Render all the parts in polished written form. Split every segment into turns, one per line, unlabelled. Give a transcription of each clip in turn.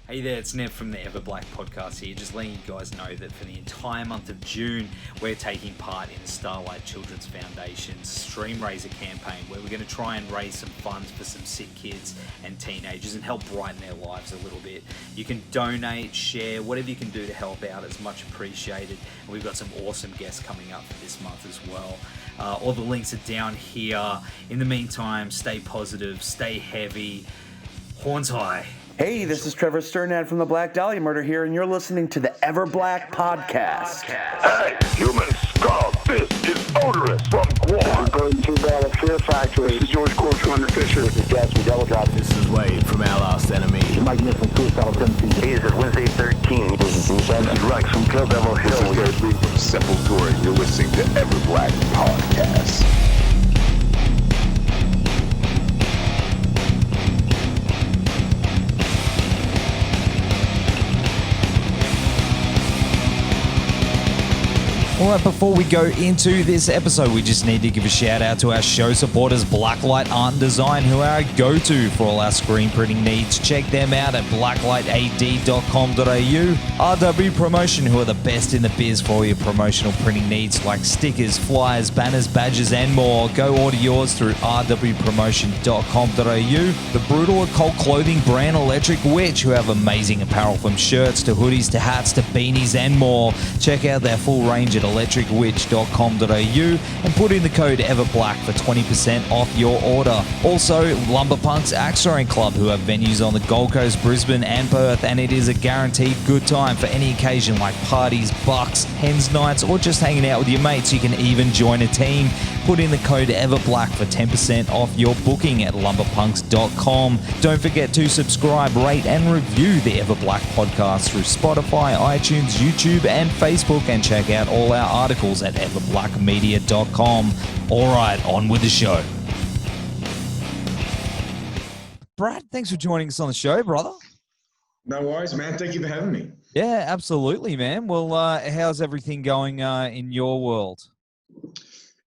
Hey there, it's Nev from the EVERBLACK Podcast here, just letting you guys know that for the entire month of June, we're taking part in the Starlight Children's Foundation's Stream Raiser campaign, where we're going to try and raise some funds for some sick kids and teenagers and help brighten their lives a little bit. You can donate, share, whatever you can do to help out is much appreciated. And we've got some awesome guests coming up for this month as well. All the links are down here. In the meantime, stay positive, stay heavy, horns high.
Hey, this is Trevor Sternad from the Black Dahlia Murder here, and you're listening to the EVERBLACK Podcast.
Hey, human skull, this is odorous from Guam.
Going to the Fear Factory.
This is George Corey from Under Fisher.
This is Jazz from Double Drop.
This is Wade from Our Last Enemy.
Mike Nick from Suicidal Tendencies.
Hey, this is Wednesday 13.
This is Bruce. This is Rex from Kill Devil Hill.
This is Gary Lee from Sepultura. You're listening to EVERBLACK Podcast.
All right, before we go into this episode, we just need to give a shout out to our show supporters, Blacklight Art and Design, who are our go-to for all our screen printing needs. Check them out at blacklightad.com.au. RW Promotion, who are the best in the biz for all your promotional printing needs like stickers, flyers, banners, badges, and more. Go order yours through rwpromotion.com.au. The brutal occult clothing brand Electric Witch, who have amazing apparel from shirts to hoodies to hats to beanies and more. Check out their full range at electricwitch.com.au and put in the code EVERBLACK for 20% off your order. Also, Lumberpunks Axe Throwing Club, who have venues on the Gold Coast, Brisbane and Perth, and it is a guaranteed good time for any occasion like parties, bucks, hens nights, or just hanging out with your mates. You can even join a team. Put in the code EVERBLACK for 10% off your booking at lumberpunks.com. Don't forget to subscribe, rate and review the EVERBLACK podcast through Spotify, iTunes, YouTube and Facebook, and check out all our articles at everblackmedia.com. All right, on with the show. Brad, thanks for joining us on the show, brother.
No worries, man. Thank you for having me.
Yeah, absolutely, man. Well, how's everything going in your world?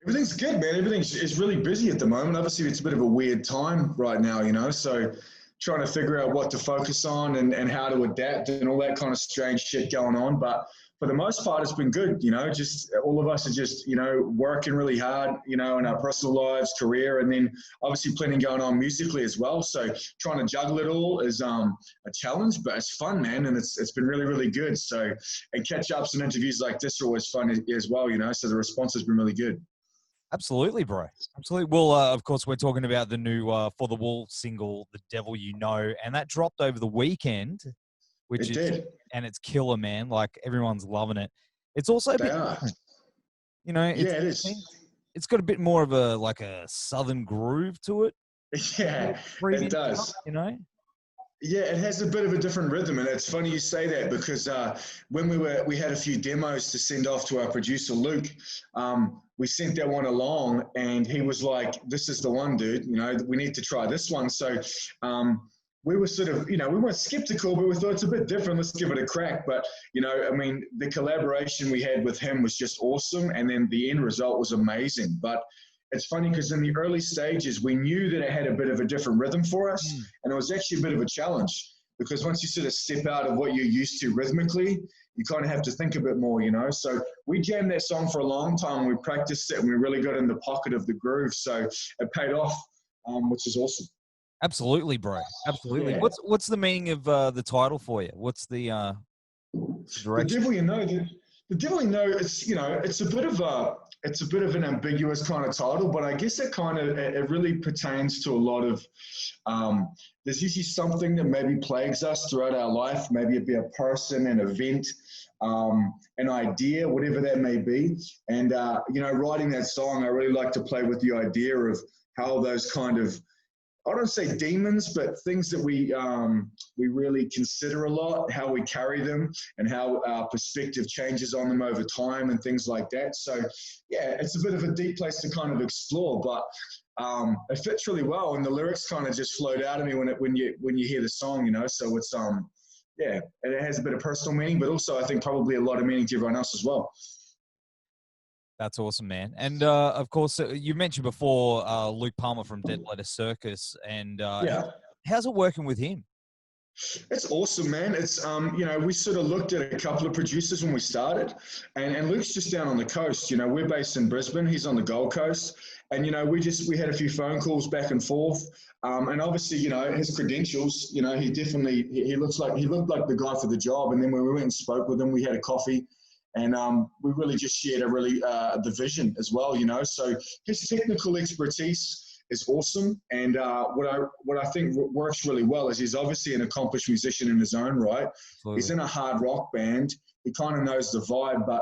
Everything's good, man. Everything's really busy at the moment. Obviously, it's a bit of a weird time right now, so trying to figure out what to focus on and how to adapt and all that kind of strange shit going on. But for the most part, it's been good, just all of us are just, working really hard, in our personal lives, career, and then obviously plenty going on musically as well. So trying to juggle it all is a challenge, but it's fun, man. And it's been really, really good. So, and catch-ups and interviews like this are always fun as well, so the response has been really good.
Absolutely, bro. Absolutely. Well, of course, we're talking about the new For the Wool single, The Devil You Know, and that dropped over the weekend. And it's killer, man. Like, everyone's loving it. It's also a bit different.
It is.
It's got a bit more of a southern groove to it.
Yeah, it does. Yeah, it has a bit of a different rhythm, and it's funny you say that because when we had a few demos to send off to our producer Luke. We sent that one along, and he was like, "This is the one, dude. We need to try this one." So we were sort of, we weren't skeptical, but we thought it's a bit different. Let's give it a crack. But the collaboration we had with him was just awesome, and then the end result was amazing. But it's funny because in the early stages, we knew that it had a bit of a different rhythm for us, and it was actually a bit of a challenge because once you sort of step out of what you're used to rhythmically, you kind of have to think a bit more, So we jammed that song for a long time. We practiced it, and we really got in the pocket of the groove. So it paid off, which is awesome.
Absolutely, bro. Absolutely. Yeah. What's the meaning of the title for you? What's the direction?
The Devil You Know. The Devil You Know. It's a bit of an ambiguous kind of title, but I guess it really pertains to a lot of. There's usually something that maybe plagues us throughout our life. Maybe it be a person, an event, an idea, whatever that may be. And writing that song, I really like to play with the idea of how those kind of, I don't say demons, but things that we really consider a lot, how we carry them and how our perspective changes on them over time and things like that. So yeah, it's a bit of a deep place to kind of explore, but it fits really well, and the lyrics kind of just flowed out of me when you hear the song, So it's it has a bit of personal meaning, but also I think probably a lot of meaning to everyone else as well.
That's awesome, man. And of course, you mentioned before Luke Palmer from Dead Letter Circus, and how's it working with him?
It's awesome, man. It's we sort of looked at a couple of producers when we started, and Luke's just down on the coast. We're based in Brisbane. He's on the Gold Coast, and we had a few phone calls back and forth, and obviously his credentials. He looked like the guy for the job. And then when we went and spoke with him, we had a coffee, and we really just shared the vision as well. So his technical expertise is awesome, and what I think works really well is he's obviously an accomplished musician in his own right. Absolutely. He's in a hard rock band. He kind of knows the vibe, but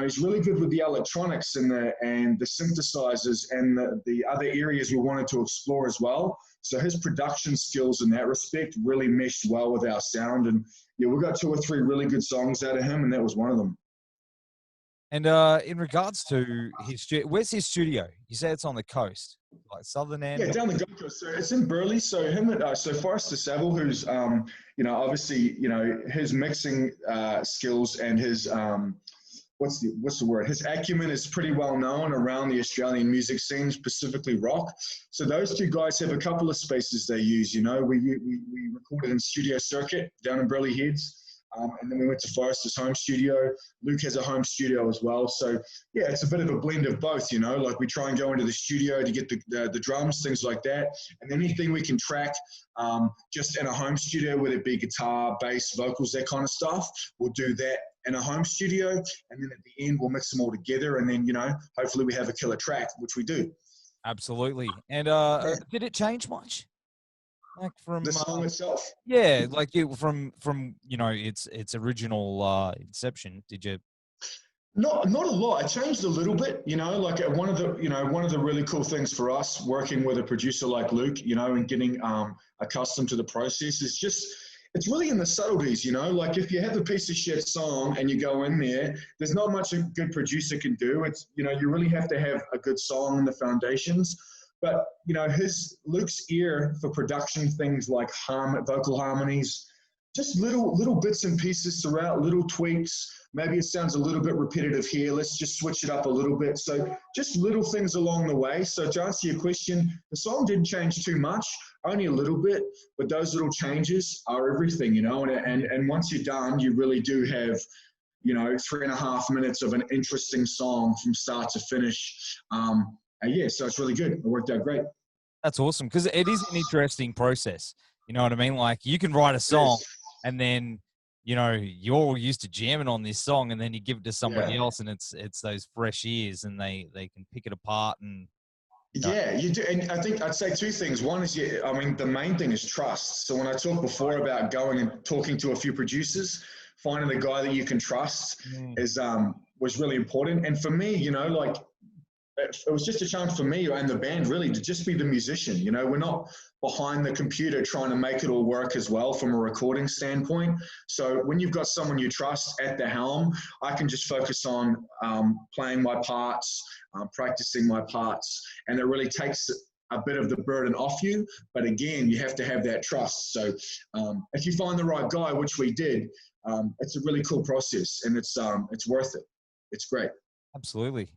he's really good with the electronics and the synthesizers and the other areas we wanted to explore as well. So his production skills in that respect really meshed well with our sound, and we got 2 or 3 really good songs out of him, and that was one of them.
And in regards to where's his studio? You say it's on the coast, like southern end.
Yeah, down the Gold Coast. So it's in Burleigh. So Forrester Saville, who's obviously his mixing skills and his what's the word? His acumen is pretty well known around the Australian music scene, specifically rock. So those 2 guys have a couple of spaces they use. We recorded in Studio Circuit down in Burleigh Heads. And then we went to Forrester's home studio. Luke has a home studio as well. So, yeah, it's a bit of a blend of both, Like we try and go into the studio to get the drums, things like that. And anything we can track just in a home studio, whether it be guitar, bass, vocals, that kind of stuff, we'll do that in a home studio. And then at the end, we'll mix them all together. And then, hopefully we have a killer track, which we do.
Absolutely. And did it change much? Like from
the song itself?
Yeah, like from its original inception. Did you?
Not a lot. I changed a little bit, like one of the really cool things for us working with a producer like Luke, and getting accustomed to the process is just, it's really in the subtleties, like if you have a piece of shit song and you go in there, there's not much a good producer can do. It's, you really have to have a good song in the foundations. But, Luke's ear for production things like vocal harmonies, just little bits and pieces throughout, little tweaks. Maybe it sounds a little bit repetitive here. Let's just switch it up a little bit. So just little things along the way. So to answer your question, the song didn't change too much, only a little bit, but those little changes are everything, and once you're done, you really do have 3.5 minutes of an interesting song from start to finish. So it's really good. It worked out great.
That's awesome, because it is an interesting process. You know what I mean? Like you can write a song and then, you're all used to jamming on this song and then you give it to somebody else and it's those fresh ears and they can pick it apart and.
Yeah, you do. And I think I'd say 2 things. One is, the main thing is trust. So when I talked before about going and talking to a few producers, finding the guy that you can trust was really important. And for me, it was just a chance for me and the band really to just be the musician. We're not behind the computer trying to make it all work as well from a recording standpoint. So when you've got someone you trust at the helm, I can just focus on playing my parts, practicing my parts, and it really takes a bit of the burden off you. But again, you have to have that trust. So if you find the right guy, which we did, it's a really cool process, and it's worth it. It's great.
Absolutely.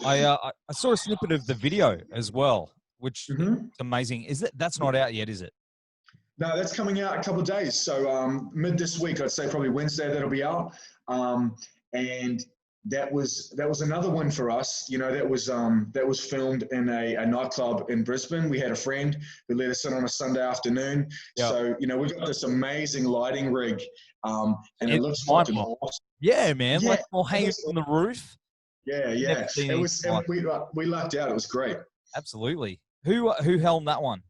I saw a snippet of the video as well, which is amazing. That's not out yet, is it?
No, that's coming out a couple of days. So mid this week, I'd say probably Wednesday, that'll be out. And that was another one for us. That was filmed in a nightclub in Brisbane. We had a friend who let us in on a Sunday afternoon. Yep. So we've got this amazing lighting rig, and it looks fucking awesome.
Yeah, man, like all hanging from the roof.
Yeah. It was. We lucked out. It was great.
Absolutely. Who helmed that one?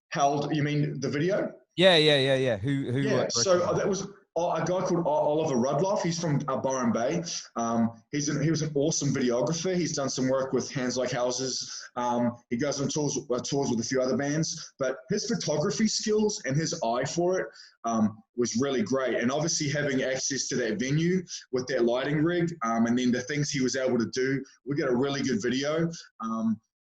Held? You mean the video?
Yeah. Who?
Yeah. So that was a guy called Oliver Rudloff. He's from Byron Bay. He was an awesome videographer. He's done some work with Hands Like Houses. He goes on tours with a few other bands. But his photography skills and his eye for it was really great. And obviously having access to that venue with that lighting rig and then the things he was able to do, we got a really good video.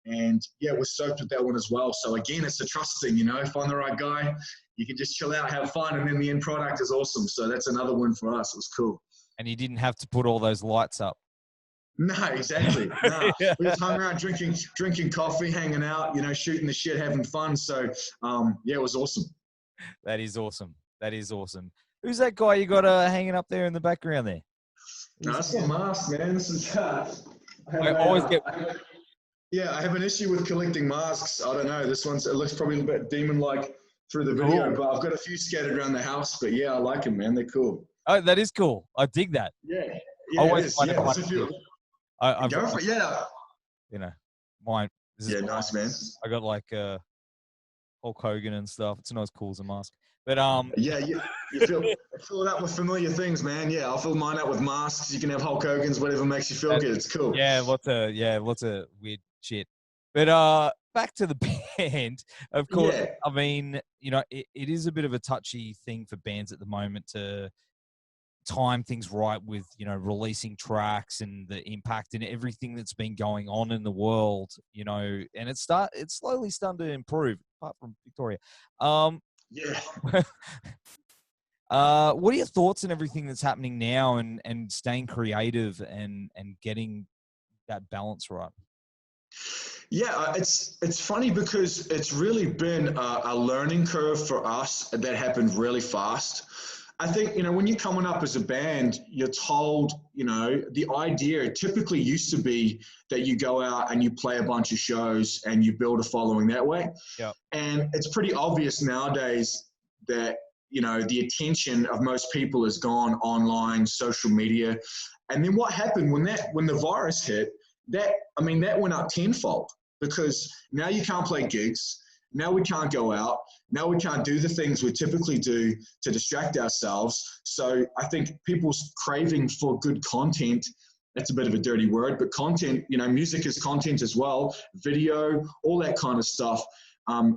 And yeah, we're stoked with that one as well. So again, it's a trust thing, find the right guy. You can just chill out, have fun, and then the end product is awesome. So that's another one for us. It was cool.
And you didn't have to put all those lights up.
No, exactly. No. We just hung around drinking coffee, hanging out, shooting the shit, having fun. So, yeah, it was awesome.
That is awesome. That is awesome. Who's that guy you got hanging up there in the background there?
No, that's the mask, man. This is. I have an issue with collecting masks. I don't know. It looks probably a bit demon-like through the video, but I've got a few scattered around the house. But yeah, I like them, man. They're cool.
Oh, that is cool. I dig that.
Yeah.
I always find it funny.
Go for it. Yeah.
You know, mine.
Nice, man.
I got like Hulk Hogan and stuff. It's not as cool as a mask. But
you fill it up with familiar things, man. Yeah, I'll fill mine up with masks. You can have Hulk Hogan's, whatever makes you feel good. It's cool.
Yeah, lots of weird shit. But back to the band, of course. Yeah. I mean, you know, it is a bit of a touchy thing for bands at the moment to time things right with, you know, releasing tracks and the impact and everything that's been going on in the world, you know, and it's slowly starting to improve, apart from Victoria. What are your thoughts on everything that's happening now and staying creative and getting that balance right?
Yeah, it's funny because it's really been a learning curve for us that happened really fast. I think, you know, when you're coming up as a band, you're told, you know, the idea typically used to be that you go out and you play a bunch of shows and you build a following that way.
Yeah.
And it's pretty obvious nowadays that, you know, the attention of most people has gone online, social media. And then what happened when the virus hit, that went up tenfold, because now you can't play gigs. Now we can't go out. Now we can't do the things we typically do to distract ourselves. So I think people's craving for good content, that's a bit of a dirty word, but content, you know, music is content as well, video, all that kind of stuff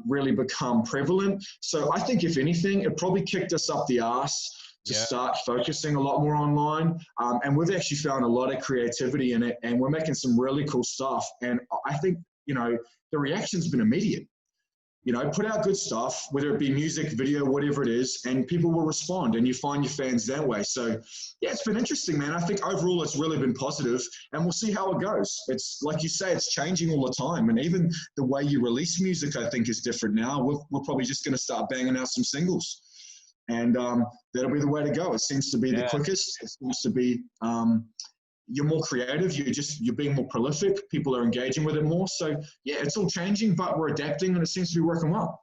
really become prevalent. So I think if anything, it probably kicked us up the arse to start focusing a lot more online. And we've actually found a lot of creativity in it, and we're making some really cool stuff. And I think, you know, the reaction's been immediate. You know, put out good stuff, whether it be music, video, whatever it is, and people will respond, and you find your fans that way. So, yeah, it's been interesting, man. I think overall it's really been positive, and we'll see how it goes. It's like you say, it's changing all the time, and even the way you release music, I think, is different now. We're probably just going to start banging out some singles, and that'll be the way to go. It seems to be the quickest. It seems to be you're more creative, you're being more prolific, people are engaging with it more. So yeah, it's all changing, but we're adapting, and it seems to be working well.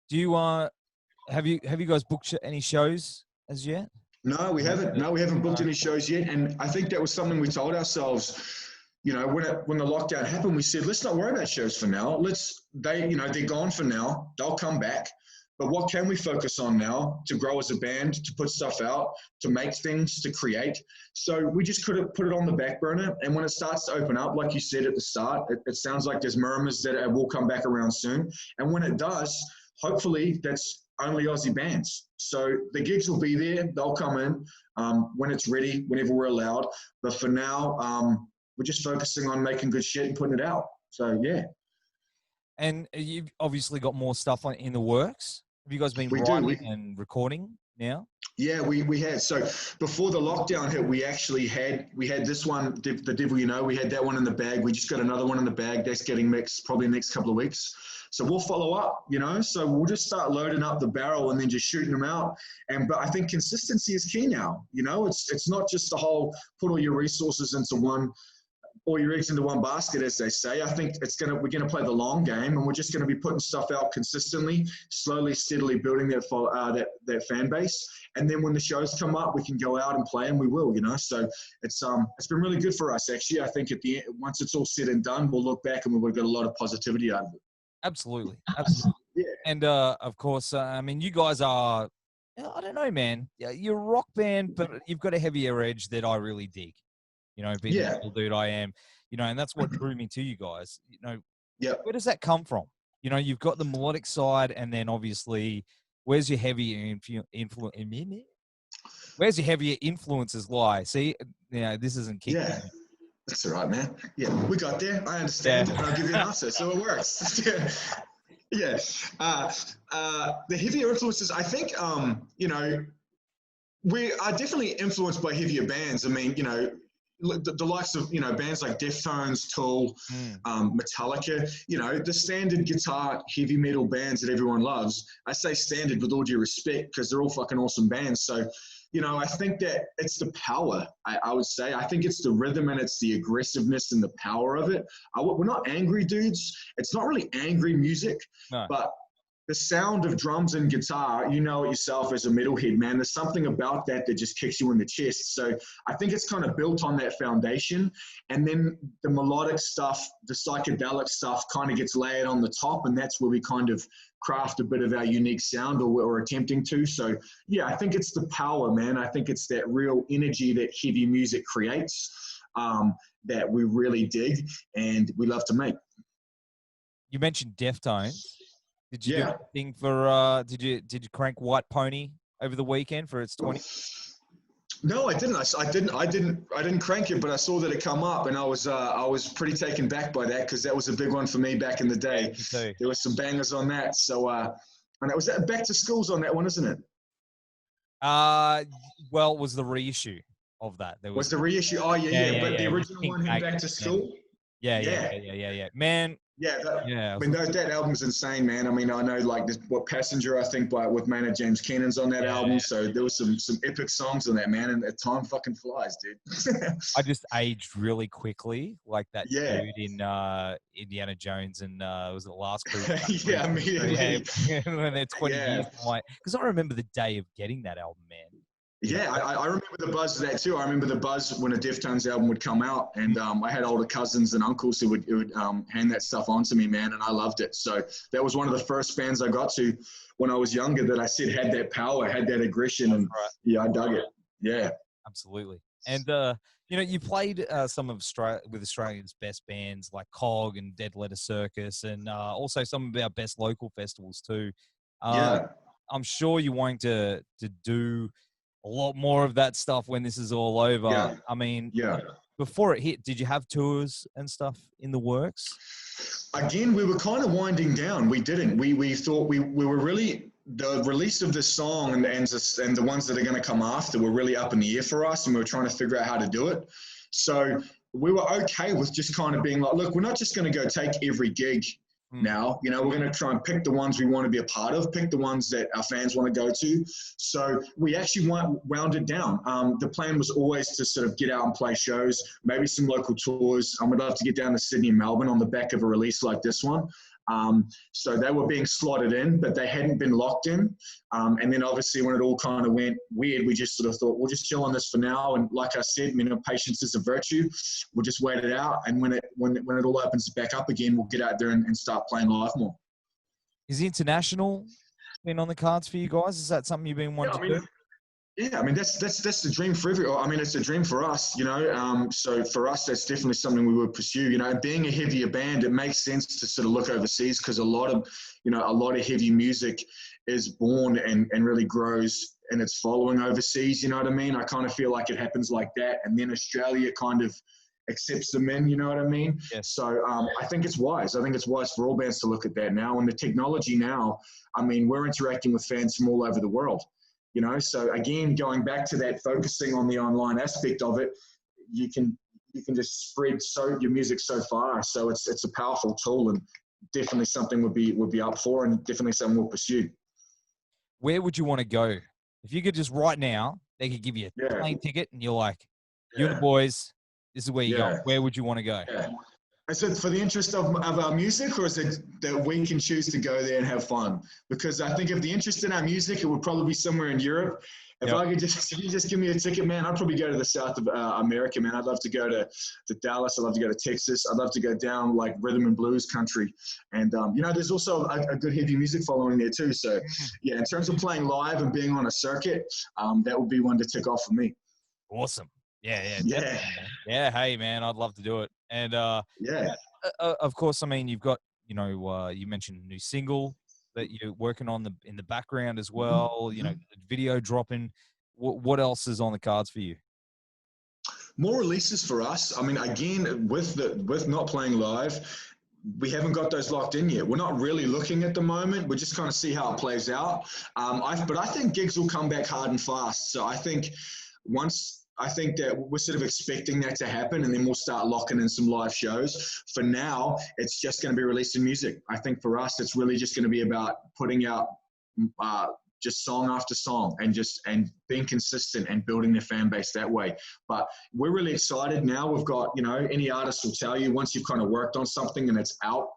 Do you have you guys booked any shows as yet?
No, we haven't. No, we haven't booked any shows yet. And I think that was something we told ourselves, you know, when the lockdown happened, we said, let's not worry about shows for now. They're gone for now. They'll come back. But what can we focus on now to grow as a band, to put stuff out, to make things, to create? So we just could have put it on the back burner. And when it starts to open up, like you said at the start, it sounds like there's murmurs that it will come back around soon. And when it does, hopefully that's only Aussie bands. So the gigs will be there. They'll come in when it's ready, whenever we're allowed. But for now, we're just focusing on making good shit and putting it out. So, yeah.
And you've obviously got more stuff in the works. Have you guys been writing and recording now?
Yeah, we had. So before the lockdown hit, we had this one, The Devil You Know. We had that one in the bag. We just got another one in the bag that's getting mixed probably the next couple of weeks. So we'll follow up, you know. So we'll just start loading up the barrel and then just shooting them out. But I think consistency is key now. You know, it's not just the whole put all your resources into all your eggs into one basket, as they say. I think we're gonna play the long game, and we're just gonna be putting stuff out consistently, slowly, steadily building that fan base. And then when the shows come up, we can go out and play, and we will, you know. So it's been really good for us, actually. I think at the end, once it's all said and done, we'll look back and we've got a lot of positivity out of it.
Absolutely.
Yeah.
And of course, I mean, you guys are, I don't know, man. You're a rock band, but you've got a heavier edge that I really dig. You know, being the little dude I am, you know, and that's what drew me to you guys. You know, where does that come from? You know, you've got the melodic side, and then obviously, where's your heavier Where's your heavier influences lie? See, you know, this isn't kicking.
Yeah, that's all right, man. Yeah, we got there. I understand, and I'll give you an answer, so it works. Yeah. The heavier influences, I think, you know, we are definitely influenced by heavier bands. I mean, you know, the likes of, bands like Deftones, Tool, Metallica, the standard guitar heavy metal bands that everyone loves. I say standard with all due respect because they're all fucking awesome bands. So, I think that it's the power, I would say. I think it's the rhythm and it's the aggressiveness and the power of it. We're not angry dudes. It's not really angry music, but the sound of drums and guitar, it yourself as a metalhead, man. There's something about that just kicks you in the chest. So I think it's kind of built on that foundation. And then the melodic stuff, the psychedelic stuff kind of gets layered on the top. And that's where we kind of craft a bit of our unique sound, or we're attempting to. So, yeah, I think it's the power, man. I think it's that real energy that heavy music creates that we really dig and we love to make.
You mentioned Deftones. Did you do anything for? Did you crank White Pony over the weekend for its 20?
No, I didn't. I didn't crank it, but I saw that it come up, and I was pretty taken back by that because that was a big one for me back in the day. There were some bangers on that. So, and it was that Back to School's on that one, isn't it?
Well, it was the reissue of that. There was the
reissue. Oh yeah. But the original one had Back to School.
Yeah. Man.
I mean, that album's insane, man. I mean, I know like what Passenger, I think, with Maynard James Kennan's on that album. So there was some epic songs on that, man. And that time fucking flies, dude.
I just aged really quickly, like that dude in Indiana Jones and was it the Last Cruise?
immediately.
When they're 20 years, because I remember the day of getting that album, man.
Yeah, I remember the buzz of that too. I remember the buzz when a Deftones album would come out, and I had older cousins and uncles who would hand that stuff on to me, man, and I loved it. So that was one of the first bands I got to when I was younger that I said had that power, had that aggression, and I dug it. Yeah,
absolutely. And you played some of Australia's best bands like Cog and Dead Letter Circus, and also some of our best local festivals too. I'm sure you're wanting to do a lot more of that stuff when this is all over.
Yeah.
I mean, before it hit, did you have tours and stuff in the works?
Again, we were kind of winding down. We didn't. We thought we were really, the release of this song and the ones that are going to come after were really up in the air for us, and we were trying to figure out how to do it. So we were okay with just kind of being like, look, we're not just going to go take every gig now. We're going to try and pick the ones we want to be a part of, pick the ones that our fans want to go to. So we actually wound it down. The plan was always to sort of get out and play shows, maybe some local tours. We'd love to get down to Sydney and Melbourne on the back of a release like this one. So they were being slotted in, but they hadn't been locked in. And then obviously when it all kind of went weird, we just sort of thought, we'll just chill on this for now. And like I said, patience is a virtue. We'll just wait it out. And when it all opens back up again, we'll get out there and start playing live more.
Is the international been on the cards for you guys? Is that something you've been wanting to do?
Yeah, I mean, that's the dream for everyone. I mean, it's a dream for us, so for us, that's definitely something we would pursue, and being a heavier band, it makes sense to sort of look overseas because a lot of heavy music is born and really grows in its following overseas, you know what I mean? I kind of feel like it happens like that. And then Australia kind of accepts them in, you know what I mean?
Yes.
So I think it's wise. I think it's wise for all bands to look at that now. And the technology now, I mean, we're interacting with fans from all over the world. So again, going back to that, focusing on the online aspect of it, you can just spread your music so far. So it's a powerful tool, and definitely something we'll be up for, and definitely something we'll pursue.
Where would you want to go if you could just right now? They could give you a plane ticket, and you're like, you and the boys, this is where you go. Where would you want to go?
Yeah. Is it for the interest of our music, or is it that we can choose to go there and have fun? Because I think if the interest in our music, it would probably be somewhere in Europe. If you just give me a ticket, man, I'd probably go to the south of America, man. I'd love to go to Dallas. I'd love to go to Texas. I'd love to go down like rhythm and blues country. And, there's also a good heavy music following there too. So, yeah, in terms of playing live and being on a circuit, that would be one to tick off for me.
Awesome. Yeah. Hey, man, I'd love to do it. And of course, I mean, you've got, you mentioned a new single that you're working on in the background as well. The video dropping. What else is on the cards for you?
More releases for us. I mean, again, with not playing live, we haven't got those locked in yet. We're not really looking at the moment. We're just kind of see how it plays out. But I think gigs will come back hard and fast. So I think once I think that we're sort of expecting that to happen, and then we'll start locking in some live shows. For now, it's just going to be releasing music. I think for us, it's really just going to be about putting out just song after song and being consistent and building their fan base that way. But we're really excited now. We've got, any artist will tell you once you've kind of worked on something and it's out,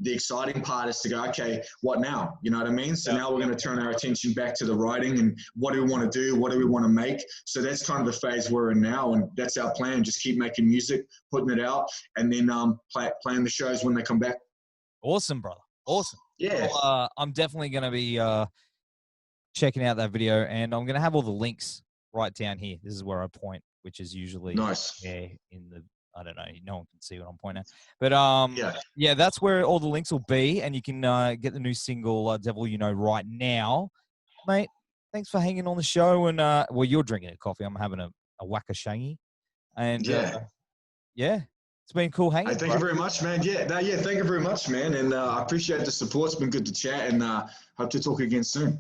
the exciting part is to go, okay, what now? You know what I mean? So now we're going to turn our attention back to the writing and what do we want to do? What do we want to make? So that's kind of the phase we're in now. And that's our plan. Just keep making music, putting it out, and then playing the shows when they come back.
Awesome, brother. Awesome.
Yeah.
Well, I'm definitely going to be checking out that video, and I'm going to have all the links right down here. This is where I point, which is usually
nice.
In the, I don't know, no one can see what I'm pointing at. But yeah, that's where all the links will be, and you can get the new single, Devil You Know, right now. Mate, thanks for hanging on the show. And, well, you're drinking a coffee. I'm having a whack of shangy. And, yeah, it's been cool hanging.
Hey, thank you very much, man. Thank you very much, man. And I appreciate the support. It's been good to chat, and hope to talk again soon.